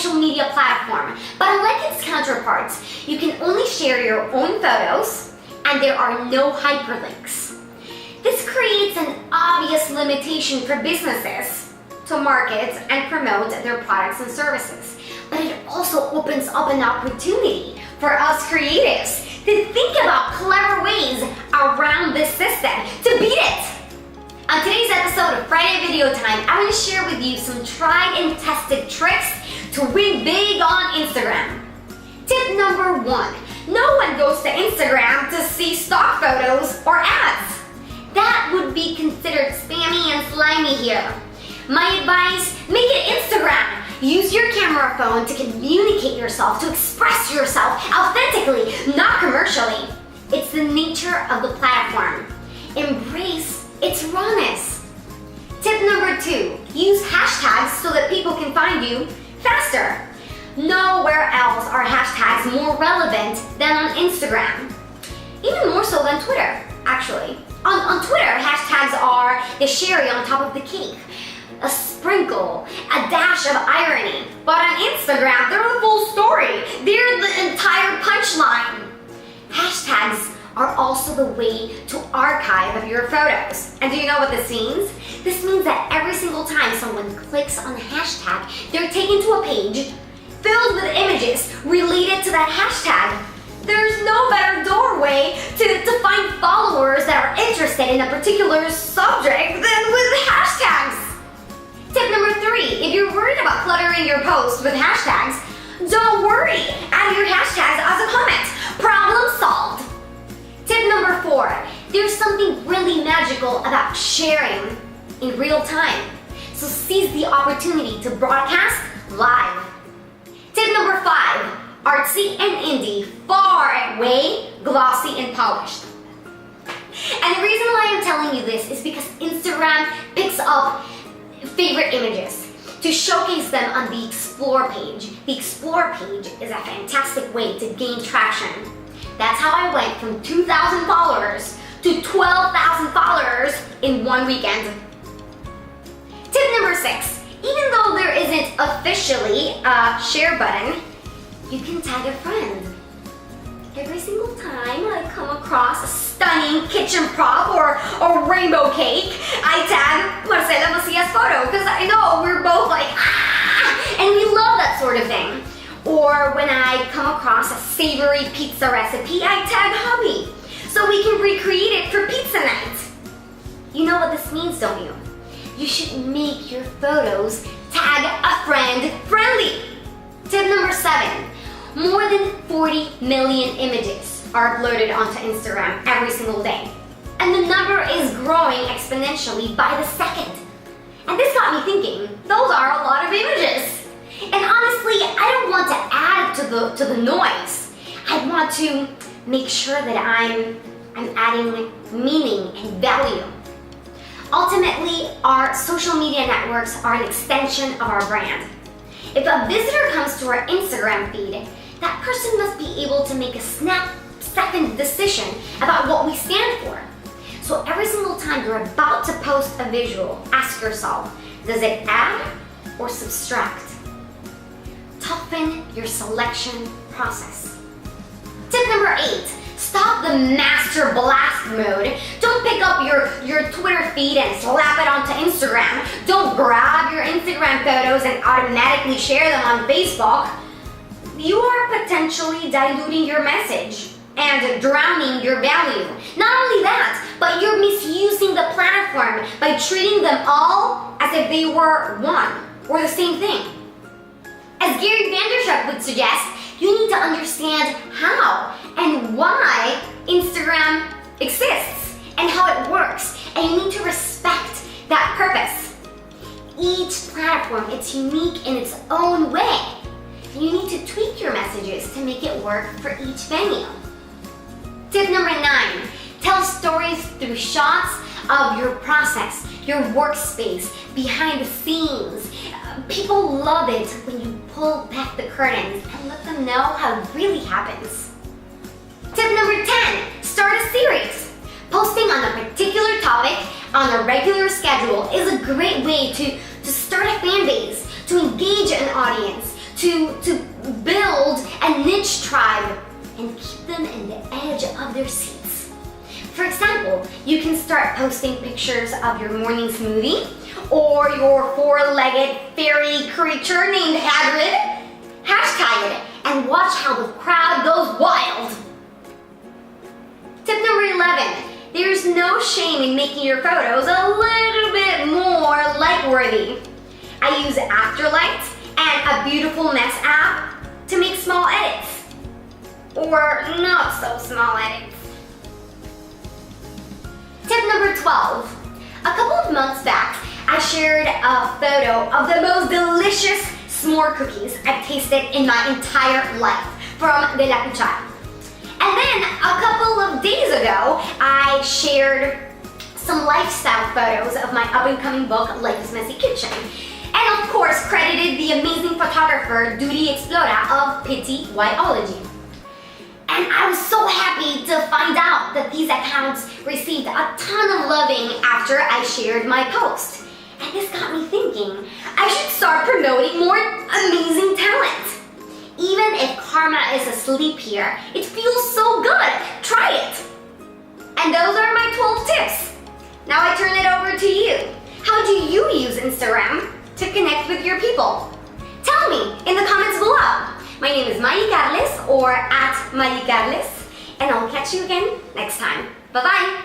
social media platform, but unlike its counterparts, you can only share your own photos and there are no hyperlinks. This creates an obvious limitation for businesses to market and promote their products and services. But it also opens up an opportunity for us creatives to think about clever ways around this system to beat it. On today's episode of Friday Video Time, I want to share with you some tried and tested tricks to win big on Instagram. Tip number 1, no one goes to Instagram to see stock photos or ads. That would be considered spammy and slimy here. My advice, make it Instagram. Use your camera phone to communicate yourself, to express yourself authentically, not commercially. It's the nature of the platform. Embrace its rawness. Tip number 2, use hashtags so that people can find you faster. Nowhere else are hashtags more relevant than on Instagram. Even more so than Twitter, actually. On Twitter, hashtags are the cherry on top of the cake, a sprinkle, a dash of irony. But on Instagram, they're the full story. They're the entire punchline. Hashtags are also the way to archive your photos. And do you know what this means? This means that every single time someone clicks on a hashtag, they're taken to a page filled with images related to that hashtag. There's no better doorway to find followers that are interested in a particular subject than with hashtags. Tip number 3, if you're worried about cluttering your post with hashtags, don't worry. Add your hashtags as a comment. Problem solved. Tip number 4, there's something really magical about sharing in real time. So seize the opportunity to broadcast live. Tip number 5, artsy and indie, far away, glossy and polished. And the reason why I'm telling you this is because Instagram picks up favorite images to showcase them on the Explore page. The Explore page is a fantastic way to gain traction. That's how I went from 2,000 followers to 12,000 followers in one weekend. Tip number 6, even though there isn't officially a share button, you can tag a friend. Every single time I come across a stunning kitchen prop or rainbow cake, I tag Marcela Macia's photo because I know we're both like, and we love that sort of thing. Or when I come across a savory pizza recipe, I tag hubby so we can recreate it for pizza night. You know what this means, don't you? You should make your photos tag a friend friendly. Tip number 7, more than 40 million images are uploaded onto Instagram every single day. And the number is growing exponentially by the second. And this got me thinking, those are a lot of images. And honestly, I don't want to add to the noise. I want to make sure that I'm adding meaning and value. Ultimately, our social media networks are an extension of our brand. If a visitor comes to our Instagram feed, that person must be able to make a snap-second decision about what we stand for. So every single time you're about to post a visual, ask yourself, does it add or subtract? Toughen your selection process. Tip number 8, stop the master blast mode. Don't pick up your Twitter feed and slap it onto Instagram. Don't grab your Instagram photos and automatically share them on Facebook. You are potentially diluting your message and drowning your value. Not only that, but you're misusing the platform by treating them all as if they were one or the same thing. As Gary Vaynerchuk would suggest, you need to understand how and why Instagram exists and how it works, and you need to respect that purpose. Each platform, it's unique in its own way. You need to tweak your messages to make it work for each venue. Tip number 9, tell stories through shots of your process, your workspace, behind the scenes. People love it when you pull back the curtains and let them know how it really happens. Tip number 10, start a series. Posting on a particular topic on a regular schedule is a great way to start a fan base, to engage an audience, to build a niche tribe and keep them in the edge of their seats. For example, you can start posting pictures of your morning smoothie or your four-legged fairy creature named Hagrid. Hashtag it and watch how the crowd goes wild. Tip number 11, there's no shame in making your photos a little bit more like-worthy. I use Afterlight and a Beautiful Mess app to make small edits, or not so small edits. Tip number 12, a couple of months back, I shared a photo of the most delicious s'more cookies I've tasted in my entire life from De La Cuchara. And then a couple of days ago, I shared some lifestyle photos of my up-and-coming book, Life is Messy Kitchen. And of course, credited the amazing photographer, Duty Explora of Pity Yology. And I was so happy to find out that these accounts received a ton of loving after I shared my post. And this got me thinking, I should start promoting more amazing talent. Even if karma is asleep here, it feels so good. Try it. And those are my 12 tips. Now I turn it over to you. How do you use Instagram to connect with your people? Tell me in the comments below. My name is Mayi Carles or @Mayi Carles, and I'll catch you again next time. Bye-bye.